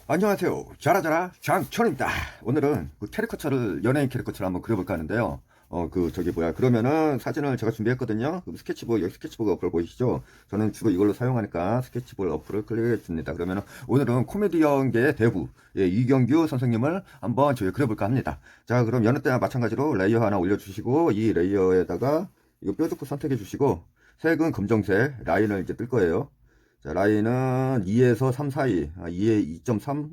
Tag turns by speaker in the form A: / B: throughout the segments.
A: 안녕하세요. 자라자라 장천입니다. 오늘은 그 캐리커처를, 연예인 캐리커처를 한번 그려볼까 하는데요. 그러면은 사진을 제가 준비했거든요. 스케치북, 여기 스케치북 어플 보이시죠? 저는 주로 이걸로 사용하니까 스케치북 어플을 클릭했습니다. 그러면은 오늘은 코미디언계의 대부, 예, 이경규 선생님을 한번 저희 그려볼까 합니다. 자, 그럼 여느 때와 마찬가지로 레이어 하나 올려주시고, 이 레이어에다가 이거 뾰족구 선택해 주시고, 색은 검정색, 라인을 이제 뜰 거예요. 자, 라인은 2에서 3 사이, 2에 2.3,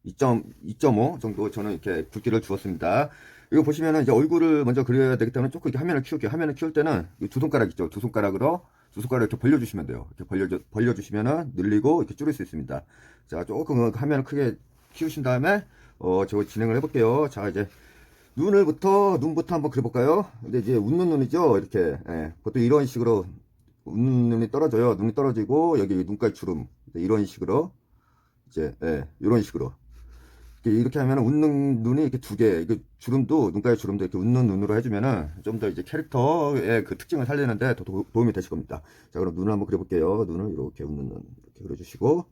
A: 2.5 정도 저는 이렇게 굵기를 주었습니다. 이거 보시면은 이제 얼굴을 먼저 그려야 되기 때문에 조금 이렇게 화면을 키울게요. 화면을 키울 때는 두 손가락 있죠. 두 손가락 이렇게 벌려주시면 돼요. 이렇게 벌려주시면은 늘리고 이렇게 줄일 수 있습니다. 자, 조금 화면을 크게 키우신 다음에, 저 진행을 해볼게요. 자, 이제 눈부터 한번 그려볼까요? 근데 이제 웃는 눈이죠. 이렇게, 예, 보통 이런 식으로 웃는 눈이 떨어져요. 눈이 떨어지고 여기 눈가에 주름, 이런 식으로 이제, 예, 이런 식으로 이렇게 하면 웃는 눈이 이렇게 두 개, 이게 주름도 눈가에 주름도 이렇게 웃는 눈으로 해주면은 좀 더 이제 캐릭터의 그 특징을 살리는데 더 도움이 되실 겁니다. 자, 그럼 눈을 한번 그려볼게요. 눈을 이렇게 웃는 눈 이렇게 그려주시고,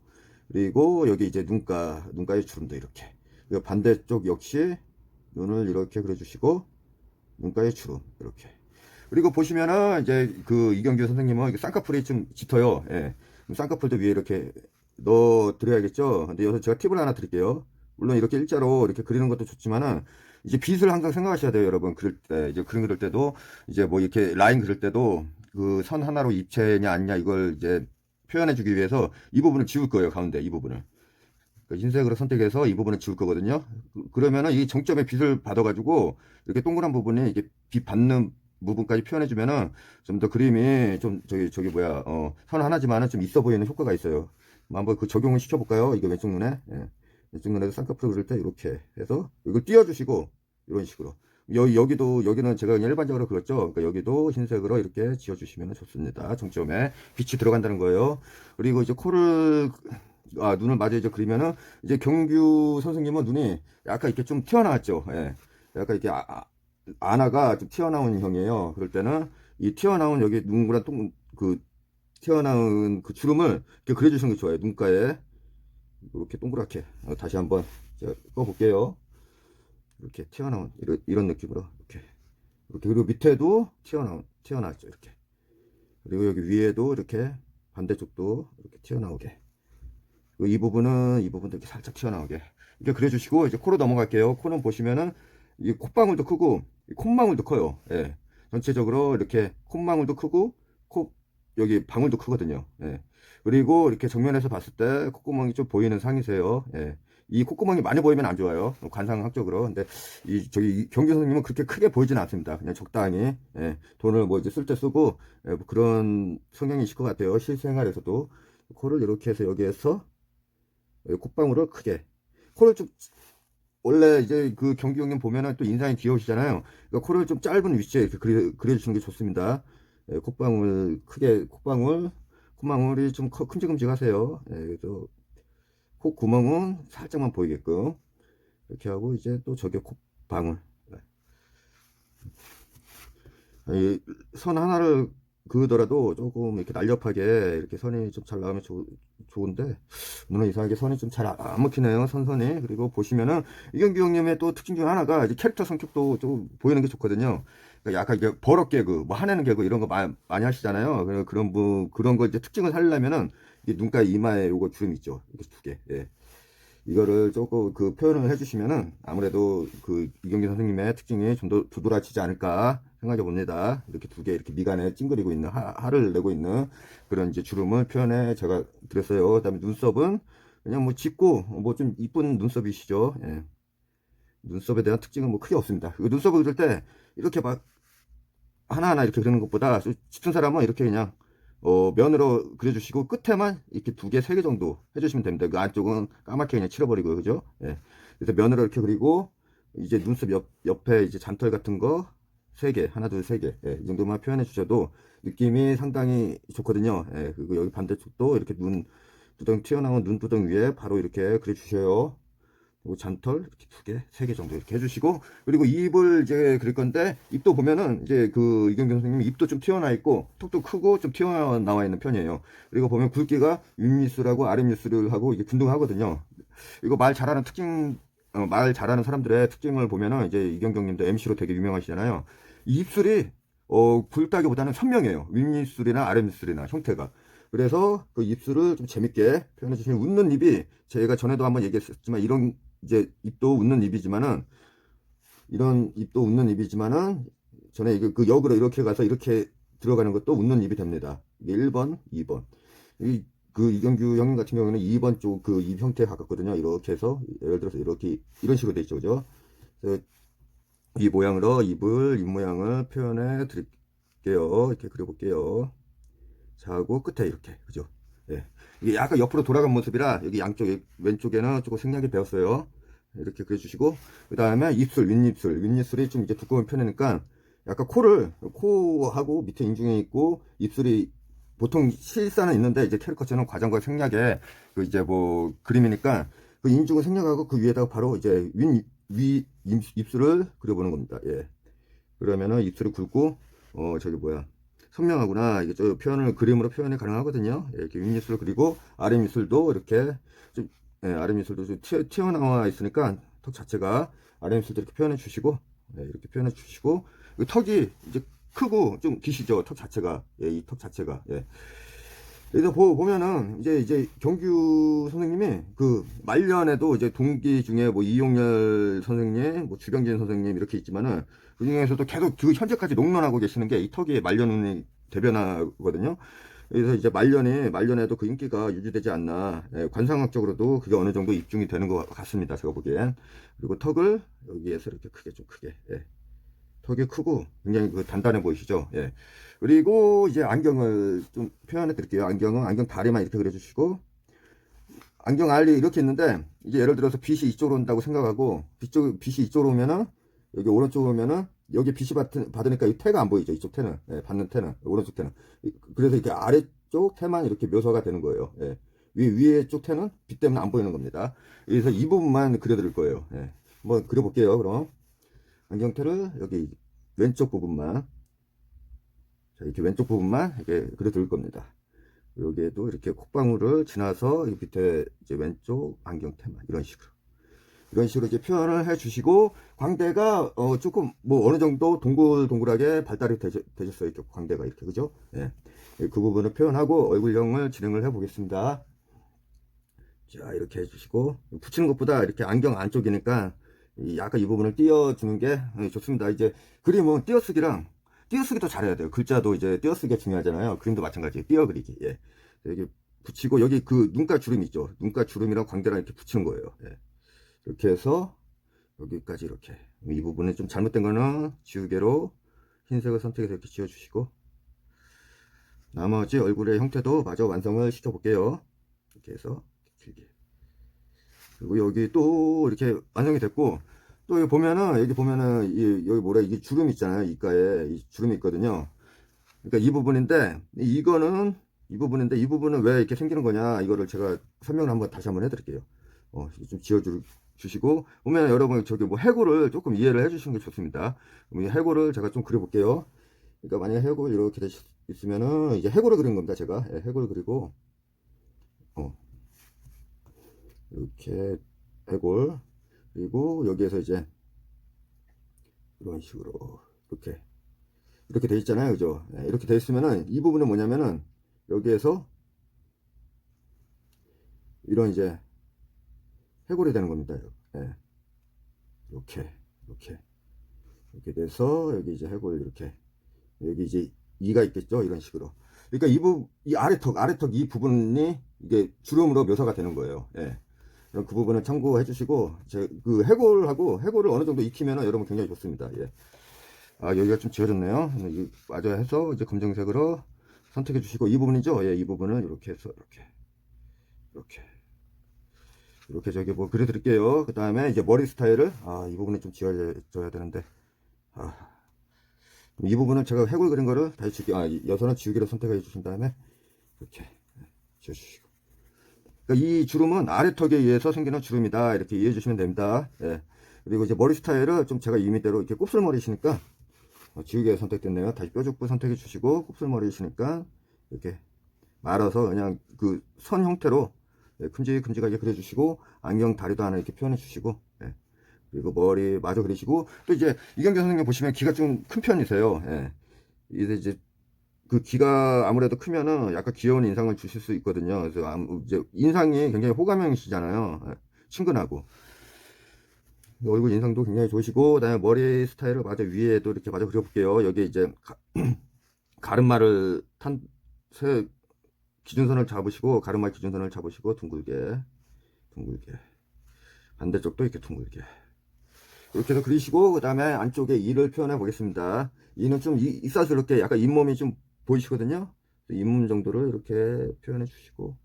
A: 그리고 여기 이제 눈가에 주름도 이렇게, 그리고 반대쪽 역시 눈을 이렇게 그려주시고, 눈가에 주름 이렇게. 그리고 보시면은 이제 그 이경규 선생님은 쌍꺼풀이 좀 짙어요. 예. 쌍꺼풀도 위에 이렇게 넣어 드려야겠죠. 근데 여기서 제가 팁을 하나 드릴게요. 물론 이렇게 일자로 이렇게 그리는 것도 좋지만은 이제 빗을 항상 생각하셔야 돼요, 여러분. 그릴 때, 이제 그림 그릴 때도, 이제 뭐 이렇게 라인 그릴 때도 그 선 하나로 입체냐 아니냐 이걸 이제 표현해 주기 위해서 이 부분을 지울 거예요, 가운데 이 부분을. 그러니까 흰색으로 선택해서 이 부분을 지울 거거든요. 그러면은 이 정점에 빛을 받아가지고 이렇게 동그란 부분이 이게 빛 받는 부분까지 표현해주면은 좀 더 그림이 좀 저기 뭐야, 선 하나지만은 좀 있어 보이는 효과가 있어요. 한번 그 적용을 시켜볼까요? 이거 왼쪽 눈에, 예. 왼쪽 눈에도 쌍꺼풀 그릴 때 이렇게 해서 이걸 띄워주시고 이런 식으로. 여기는 제가 그냥 일반적으로 그렸죠. 그러니까 여기도 흰색으로 이렇게 지어주시면 좋습니다. 정점에 빛이 들어간다는 거예요. 그리고 이제 눈을 마저 이제 그리면은 이제 경규 선생님은 눈이 약간 이렇게 좀 튀어나왔죠. 예. 약간 이렇게 아나가 좀 튀어나온 형이에요. 그럴 때는 이 튀어나온 여기 눈구랑 튀어나온 그 주름을 이렇게 그려주시는 게 좋아요. 눈가에 이렇게 동그랗게. 다시 한번 제가 꺼볼게요. 이렇게 튀어나온 이런 느낌으로 이렇게 그리고 밑에도 튀어나왔죠. 이렇게. 그리고 여기 위에도 이렇게 반대쪽도 이렇게 튀어나오게. 이 부분도 이렇게 살짝 튀어나오게 이렇게 그려주시고, 이제 코로 넘어갈게요. 코는 보시면은 이 콧방울도 크고 이 콧망울도 커요. 예. 전체적으로 이렇게 콧망울도 크고 여기 방울도 크거든요. 예. 그리고 이렇게 정면에서 봤을 때 콧구멍이 좀 보이는 상이세요. 예. 이 콧구멍이 많이 보이면 안 좋아요. 관상학적으로. 근데 저기 경규 선생님은 그렇게 크게 보이지는 않습니다. 그냥 적당히, 예. 돈을 뭐 이제 쓸 때 쓰고, 예, 뭐 그런 성향이실 것 같아요. 실생활에서도. 코를 이렇게 해서 여기에서 콧방울을 크게. 코를 좀, 원래 이제 그 경기 형님 보면은 또 인상이 귀여우시잖아요. 그러니까 코를 좀 짧은 위치에 이렇게 그려주시는 게 좋습니다. 예, 콧방울 크게, 콧망울이 좀 큼직큼직하세요. 예, 그래서 코 구멍은 살짝만 보이게끔 이렇게 하고, 이제 또 저게 콧방울. 이 선 하나를 그으더라도 조금 이렇게 날렵하게 이렇게 선이 좀 잘 나오면 좋은데, 눈에 이상하게 선이 좀 잘 안 먹히네요, 선선이. 그리고 보시면은 이경규 형님의 또 특징 중 하나가 이제 캐릭터 성격도 좀 보이는 게 좋거든요. 그러니까 약간 이게 버럭 개그, 뭐 화내는 개그 이런 거 많이 하시잖아요. 그런 거 이제 특징을 살리려면은 이 눈가 이마에 요거 주름 있죠, 이렇게 두 개. 예. 이거를 조금 그 표현을 해주시면은 아무래도 그 이경규 선생님의 특징이 좀 더 두드러지지 않을까 생각해 봅니다. 이렇게 두 개 이렇게 미간에 찡그리고 있는 하를 내고 있는 그런 이제 주름을 표현해 제가 드렸어요. 그다음에 눈썹은 그냥 뭐 짙고 뭐 좀 이쁜 눈썹이시죠. 예. 눈썹에 대한 특징은 뭐 크게 없습니다. 그 눈썹을 그릴 때 이렇게 막 하나하나 이렇게 그리는 것보다 짙은 사람은 이렇게 그냥 면으로 그려주시고 끝에만 이렇게 두 개, 세 개 정도 해주시면 됩니다. 그 안쪽은 까맣게 그냥 칠해버리고, 그죠? 예. 그래서 면으로 이렇게 그리고, 이제 눈썹 옆에 이제 잔털 같은 거 세 개, 하나, 둘, 세 개. 예, 이 정도만 표현해 주셔도 느낌이 상당히 좋거든요. 예, 그리고 여기 반대쪽도 이렇게 눈두덩 튀어나온 눈두덩 위에 바로 이렇게 그려주셔요. 그리고 잔털 이렇게 두 개, 세 개 정도 이렇게 해주시고, 그리고 입을 이제 그릴 건데, 입도 보면은 이제 그 이경경 선생님이 입도 좀 튀어나와 있고 턱도 크고 좀 튀어나와 있는 편이에요. 그리고 보면 굵기가 윗입술하고 아랫입술을 하고 이게 균등하거든요. 이거 말 잘하는 말 잘하는 사람들의 특징을 보면은 이제 이경경님도 MC로 되게 유명하시잖아요. 이 입술이 굵다기보다는 선명해요. 윗입술이나 아랫입술이나 형태가. 그래서 그 입술을 좀 재밌게 표현해 주시면 웃는 입이 제가 전에도 한번 얘기했었지만 이런 이제 입도 웃는 입이지만은 이런 입도 웃는 입이지만은 전에 그 역으로 이렇게 가서 이렇게 들어가는 것도 웃는 입이 됩니다. 이게 1번, 2번. 그 이경규 형님 같은 경우에는 2번 쪽 그 입 형태에 가깝거든요. 이렇게 해서 예를 들어서 이렇게 이런 식으로 돼 있죠, 그죠? 그래서 이 모양으로 입 모양을 표현해 드릴게요. 이렇게 그려볼게요. 자, 하고 끝에 이렇게, 그죠? 예. 이게 약간 옆으로 돌아간 모습이라 여기 양쪽에 왼쪽에는 조금 생략이 되었어요. 이렇게 그려주시고 그 다음에 윗입술이 좀 이제 두꺼운 편이니까 약간 코하고 밑에 인중에 있고 입술이 보통 실사는 있는데 이제 캐릭터처럼 과장과 생략에 그 이제 뭐 그림이니까 그 인중을 생략하고 그 위에다가 바로 이제 위 입술을 그려보는 겁니다. 예. 그러면은 입술이 굵고 저기 뭐야 선명하구나 이게 저 표현을 그림으로 표현이 가능하거든요. 예, 이렇게 윗입술 그리고 아랫입술도 이렇게 좀 아랫입술도 좀 튀어나와 있으니까 턱 자체가 아랫입술도 이렇게 표현해 주시고 이렇게 표현해 주시고 턱이 이제 크고 좀 기시죠. 턱 자체가 이 턱 자체가 그래서 보면은 이제 경규 선생님이 그 말년에도 이제 동기 중에 뭐 이용렬 선생님, 뭐 주병진 선생님 이렇게 있지만은 그 중에서도 계속 그 현재까지 농론하고 계시는 게 이 턱이 말년이 대변하거든요. 그래서 이제 말년에도 그 인기가 유지되지 않나. 관상학적으로도 그게 어느 정도 입증이 되는 것 같습니다. 제가 보기엔. 그리고 턱을 여기에서 이렇게 좀 크게. 턱이 크고 굉장히 그 단단해 보이시죠? 예. 그리고 이제 안경을 좀 표현해 드릴게요. 안경 다리만 이렇게 그려주시고 안경 알이 이렇게 있는데 이제 예를 들어서 빛이 이쪽으로 온다고 생각하고 빛이 이쪽으로 오면은 여기 오른쪽으로 오면은 여기 빛이 받으니까 이 태가 안 보이죠. 이쪽 태는 받는 태는 오른쪽 태는 그래서 이렇게 아래쪽 태만 이렇게 묘사가 되는 거예요. 예. 위에 쪽 태는 빛 때문에 안 보이는 겁니다. 그래서 이 부분만 그려드릴 거예요. 예. 한번 그려볼게요. 그럼 안경테를 여기 왼쪽 부분만 자, 이렇게 왼쪽 부분만 이렇게 그려드릴 겁니다. 여기에도 이렇게 콧방울을 지나서 이 밑에 이제 왼쪽 안경테만 이런 식으로 이제 표현을 해주시고 광대가 조금 뭐 어느 정도 동글동글하게 발달이 되셨어요. 이렇게 광대가 이렇게 그죠? 예. 그 부분을 표현하고 얼굴형을 진행을 해 보겠습니다. 자 이렇게 해주시고 붙이는 것보다 이렇게 안경 안쪽이니까 약간 이 부분을 띄워주는 게 좋습니다. 이제 그림은 띄어쓰기도 잘해야 돼요. 글자도 이제 띄어쓰기가 중요하잖아요. 그림도 마찬가지 띄어그리기. 예. 여기 붙이고 여기 그 눈가 주름 있죠. 눈가 주름이랑 광대랑 이렇게 붙이는 거예요. 예. 이렇게 해서 여기까지 이렇게 이 부분에 좀 잘못된 거는 지우개로 흰색을 선택해서 이렇게 지워주시고 나머지 얼굴의 형태도 마저 완성을 시켜 볼게요. 이렇게 해서 길게 그리고 여기 또 이렇게 완성이 됐고 또 여기 보면은 여기 뭐라 이게 주름 있잖아요. 이가에 이 주름이 있거든요. 그러니까 이 부분인데 이 부분은 왜 이렇게 생기는 거냐 이거를 제가 설명을 다시 한번 해드릴게요. 좀 지워주시고 보면 여러분 저기 뭐 해골을 조금 이해를 해주시는 게 좋습니다. 그럼 이 해골을 제가 좀 그려볼게요. 그러니까 만약에 해골 이렇게 있으면은 이제 해골을 그린 겁니다. 제가 해골을 그리고 이렇게 해골 그리고 여기에서 이제 이런 식으로 이렇게 돼 있잖아요. 그죠? 이렇게 돼 있으면은 이 부분은 뭐냐면은 여기에서 이런 이제 해골이 되는 겁니다. 이렇게 돼서 여기 이제 해골 이렇게 여기 이제 이가 있겠죠. 이런 식으로. 그러니까 이 아래턱 이 부분이 이게 주름으로 묘사가 되는 거예요. 그럼 그 부분을 참고해 주시고 그 해골을 어느 정도 익히면은 여러분 굉장히 좋습니다. 여기가 좀 지워졌네요. 마저 해서 이제 검정색으로 선택해 주시고 이 부분이죠. 이 부분을 이렇게 해서 이렇게 저기 뭐 그려 드릴게요. 그 다음에 이제 머리 스타일을 이 부분은 좀 지워져야 되는데 이 부분은 제가 해골 그린 거를 다시 여선은 지우개로 선택해 주신 다음에 이렇게 지워주시고 그러니까 이 주름은 아래턱에 의해서 생기는 주름이다 이렇게 이해해 주시면 됩니다. 그리고 이제 머리 스타일을 좀 제가 이미대로 이렇게 곱슬머리시니까 지우개 선택됐네요. 다시 뾰족부 선택해 주시고 곱슬머리시니까 이렇게 말아서 그냥 그 선 형태로 큼직큼직하게 그려주시고, 안경 다리도 하나 이렇게 표현해 주시고, 예. 그리고 머리 마저 그리시고, 또 이제 이경규 선생님 보시면 귀가 좀 큰 편이세요. 예. 이제 그 귀가 아무래도 크면은 약간 귀여운 인상을 주실 수 있거든요. 그래서 이제 인상이 굉장히 호감형이시잖아요. 예. 친근하고. 얼굴 인상도 굉장히 좋으시고, 그다음에 머리 스타일을 마저 위에도 이렇게 마저 그려볼게요. 여기 이제 가르마를 기준선을 잡으시고, 가르마 기준선을 잡으시고, 둥글게. 반대쪽도 이렇게 둥글게. 이렇게 해서 그리시고, 그 다음에 안쪽에 이를 표현해 보겠습니다. 이는 좀 이싸스럽게 약간 잇몸이 좀 보이시거든요. 잇몸 정도를 이렇게 표현해 주시고,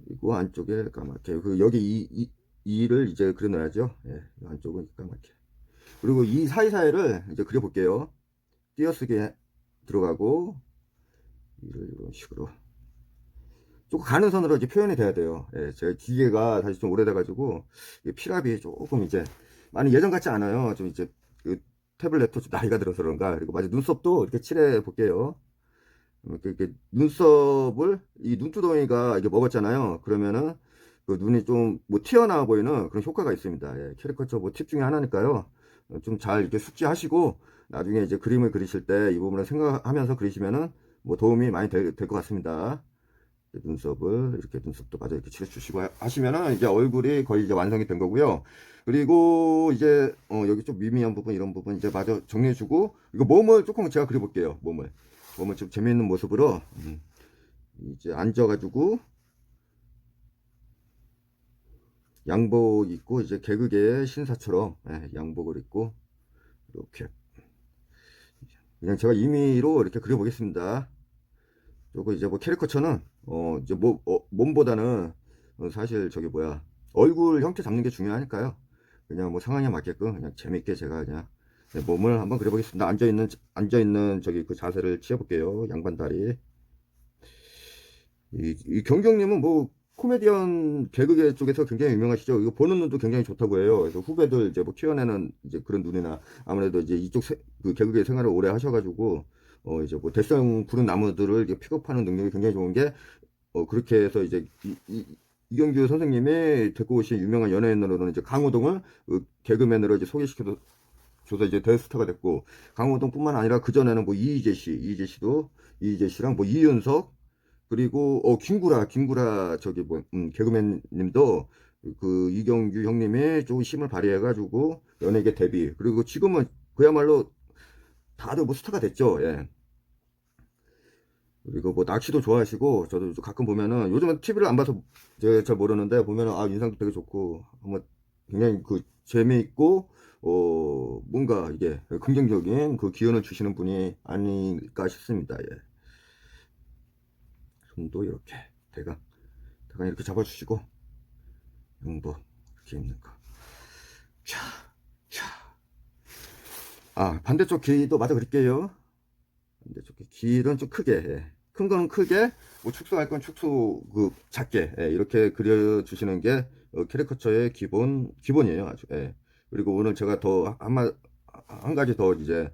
A: 그리고 안쪽에 까맣게. 여기 이를 이제 그려 놔야죠. 예, 안쪽은 까맣게. 그리고 이 사이사이를 이제 그려 볼게요. 띄어쓰기 들어가고, 이를 이런 식으로. 조금 가는 선으로 이제 표현이 돼야 돼요. 예, 제가 기계가 다시 좀 오래돼가지고 피랍이 조금 이제 많이 예전 같지 않아요. 좀 이제 그 태블릿도 좀 나이가 들어서 그런가. 그리고 마저 눈썹도 이렇게 칠해 볼게요. 이렇게 눈썹을 이 눈두덩이가 이게 먹었잖아요. 그러면은 그 눈이 좀 뭐 튀어나와 보이는 그런 효과가 있습니다. 예, 캐리커처 뭐 팁 중에 하나니까요. 좀 잘 이렇게 숙지하시고 나중에 이제 그림을 그리실 때 이 부분을 생각하면서 그리시면은 뭐 도움이 많이 될 것 같습니다. 눈썹을 이렇게 눈썹도 마저 이렇게 칠해주시고 하시면은 이제 얼굴이 거의 이제 완성이 된 거고요. 그리고 이제 여기 좀 미미한 부분 이런 부분 이제 마저 정리해주고 이거 몸을 조금 제가 그려볼게요. 몸을 좀 재미있는 모습으로 이제 앉아가지고 양복 입고 이제 개그계의 신사처럼 양복을 입고 이렇게 그냥 제가 임의로 이렇게 그려보겠습니다. 요거 이제 뭐 캐리커처는 이제 몸보다는 사실 저기 뭐야 얼굴 형태 잡는 게 중요하니까요. 그냥 뭐 상황에 맞게끔 그냥 재밌게 제가 그냥 몸을 한번 그려보겠습니다. 앉아있는 저기 그 자세를 취해볼게요. 양반다리. 이 경경님은 뭐 코미디언 개그계 쪽에서 굉장히 유명하시죠. 이거 보는 눈도 굉장히 좋다고 해요. 그래서 후배들 이제 뭐 키워내는 이제 그런 눈이나 아무래도 이제 이쪽 그 개그계 생활을 오래 하셔가지고 이제 뭐 대성 푸른 나무들을 이제 픽업하는 능력이 굉장히 좋은 게 그렇게 해서 이제 이경규 선생님이 데리고 오신 유명한 연예인으로는 이제 강호동을 개그맨으로 이제 소개시켜서 줘서 이제 대스타가 됐고 강호동뿐만 아니라 그 전에는 뭐 이희재 씨랑 뭐 이윤석 그리고 김구라 저기 뭐 개그맨님도 그 이경규 형님이 좀 힘을 발휘해가지고 연예계 데뷔 그리고 지금은 그야말로 다들 뭐 스타가 됐죠. 예. 그리고 뭐 낚시도 좋아하시고 저도 가끔 보면은 요즘은 TV를 안 봐서 제가 잘 모르는데 보면은 인상도 되게 좋고 한번 굉장히 그 재미있고 뭔가 이게 긍정적인 그 기운을 주시는 분이 아닐까 싶습니다. 예. 손도 이렇게 대강 이렇게 잡아주시고 양복 이렇게 입는 거. 자, 반대쪽 귀도 마저 그릴게요. 반대쪽 귀는 좀 크게. 예. 큰 거는 크게, 뭐 축소할 건 축소 작게 이렇게 그려주시는 게 캐리커처의 기본이에요. 아주. 예. 그리고 오늘 제가 더 한 가지 더 이제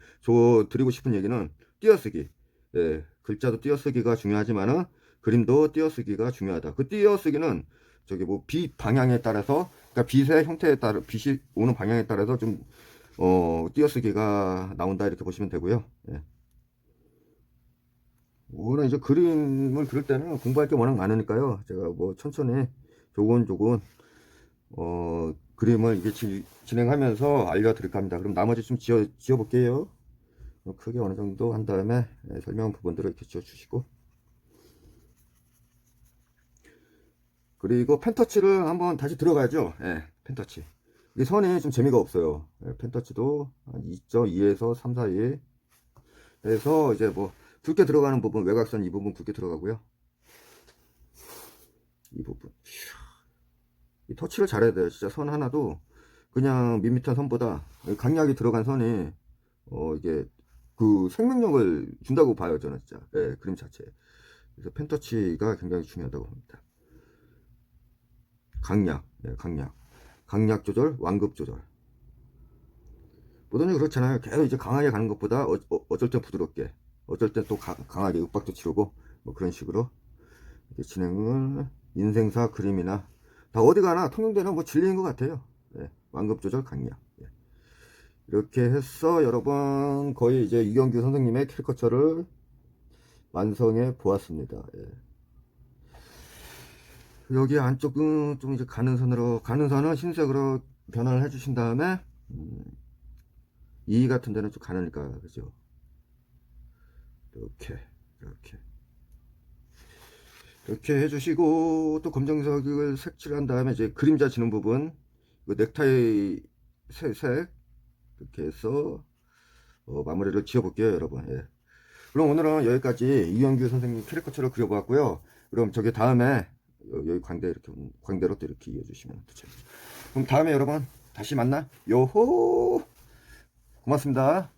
A: 드리고 싶은 얘기는 띄어쓰기. 예. 글자도 띄어쓰기가 중요하지만은 그림도 띄어쓰기가 중요하다. 그 띄어쓰기는 저기 뭐 빛 방향에 따라서 그러니까 빛의 형태에 따라 빛이 오는 방향에 따라서 좀 띄어쓰기가 나온다 이렇게 보시면 되고요. 예. 오늘 이제 그림을 그릴 때는 공부할 게 워낙 많으니까요. 제가 뭐 천천히 조곤조곤 그림을 이게 진행하면서 알려드릴까 합니다. 그럼 나머지 좀 지어 볼게요. 크게 어느 정도 한 다음에 설명 부분들을 이렇게 지어 주시고 그리고 펜터치를 한번 다시 들어가죠. 예, 펜터치. 이 선이 좀 재미가 없어요. 예, 펜터치도 한 2.2에서 3 사이 해서 이제 뭐 굵게 들어가는 부분 외곽선 이 부분 굵게 들어가고요. 이 부분 이 터치를 잘해야 돼요. 진짜 선 하나도 그냥 밋밋한 선보다 강약이 들어간 선이 이게 그 생명력을 준다고 봐요. 저는 진짜 그림 자체. 그래서 펜터치가 굉장히 중요하다고 봅니다. 강약 조절, 완급 조절. 보통은 그렇잖아요. 계속 이제 강하게 가는 것보다 어쩔 땐 부드럽게, 어쩔 땐 또 강하게 윽박도 치르고 뭐 그런 식으로 이렇게 진행을 인생사 그림이나 다 어디 가나 통용되는 뭐 진리인 것 같아요. 예, 완급 조절 강약. 예. 이렇게 해서 여러분 거의 이제 이경규 선생님의 캐리커처를 완성해 보았습니다. 예. 여기 안쪽은 좀 이제 가는 선은 흰색으로 변환을 해주신 다음에 이 같은 데는 좀 가느니까 그죠? 이렇게 해주시고 또 검정색을 색칠한 다음에 이제 그림자 지는 부분 그 넥타이 색 이렇게 해서 마무리를 지어 볼게요 여러분. 예. 그럼 오늘은 여기까지 이영규 선생님 캐리커처를 그려보았고요. 그럼 저기 다음에 여기 광대로 또 이렇게 이어주시면 되죠. 그럼 다음에 여러분 다시 만나 요호. 고맙습니다.